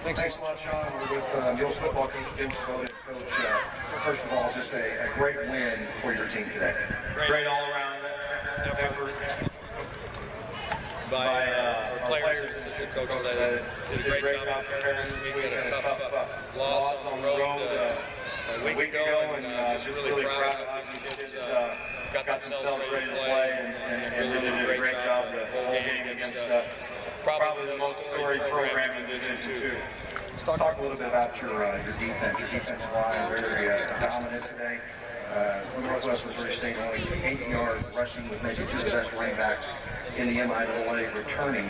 Thanks a lot, Sean. We're with Mules football coach Jim Svoboda. Coach, first of all, just a great win for your team today. Great all-around effort by our players, assistant coaches that did a great job preparing this week. We had a tough loss on the road a week ago, and just really proud of these kids. Got themselves ready to play and really did a great job the whole game against probably the most storied program in Division II. Let's talk a little bit about your defense. Your defensive line, very dominant today. Northwest Missouri State only 80 yards rushing with maybe two of the best running backs in the MIAA returning.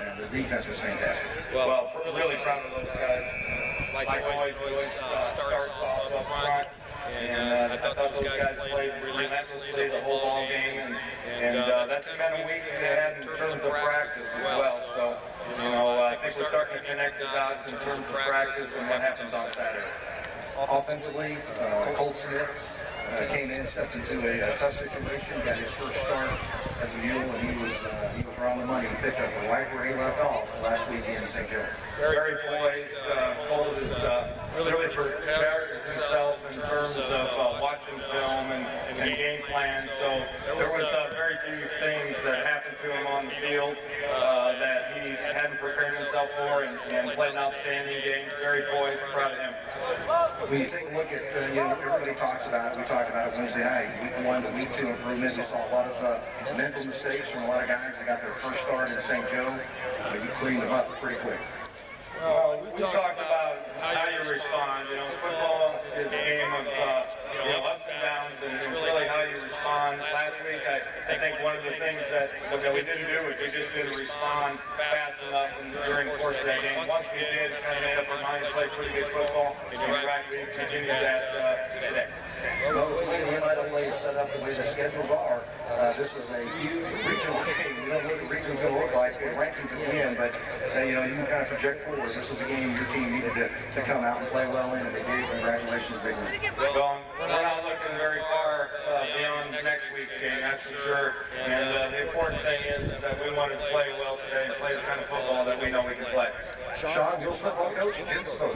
And the defense was fantastic. Well, really proud of those guys. Like always starts off up front. And I thought those guys played relentlessly the whole ball game, and that's the kind of week they had in terms of practice as well. So, I think we're starting to connect the dots in terms of practice and what happens on Saturday. Offensively, Colt Smith came in, stepped into a tough situation, got his first start as a Mule, and he was around the money. He picked up right where he left off last week in St. Joe. Very poised. Colt is really prepared himself in terms of watching film and game plan. So there was very few things that happened to him on the field that he hadn't prepared himself for, and played an outstanding game. Very poised. Proud of him. When you take a look at, everybody talks about it. We talked about it Wednesday night. Week 1 to week 2 improvements. We saw a lot of mental mistakes from a lot of guys that got their first start in St. Joe. You cleaned them up pretty quick. Well, we talked about how you respond. Football is a game of ups and downs, and it's really how you respond. Last week, I think one of the things that we didn't do is we just didn't respond fast enough during the course of that game. Once we did, kind of made up our mind to play pretty good football, and you're right, we continued that today. Well, the way the MIAA is set up, the way the schedules are, this was a huge regional game. We don't know what the region's going to look like. The rankings at the end, but you can kind of project forward. This was a game your team needed to come out and play well in, and they did. Congratulations, big win. Well, we're not looking very far beyond next week's game, that's for sure. And the important thing is that we want to play well today and play the kind of football that we know we can play. Sean, Mules football coach, Jim Svoboda.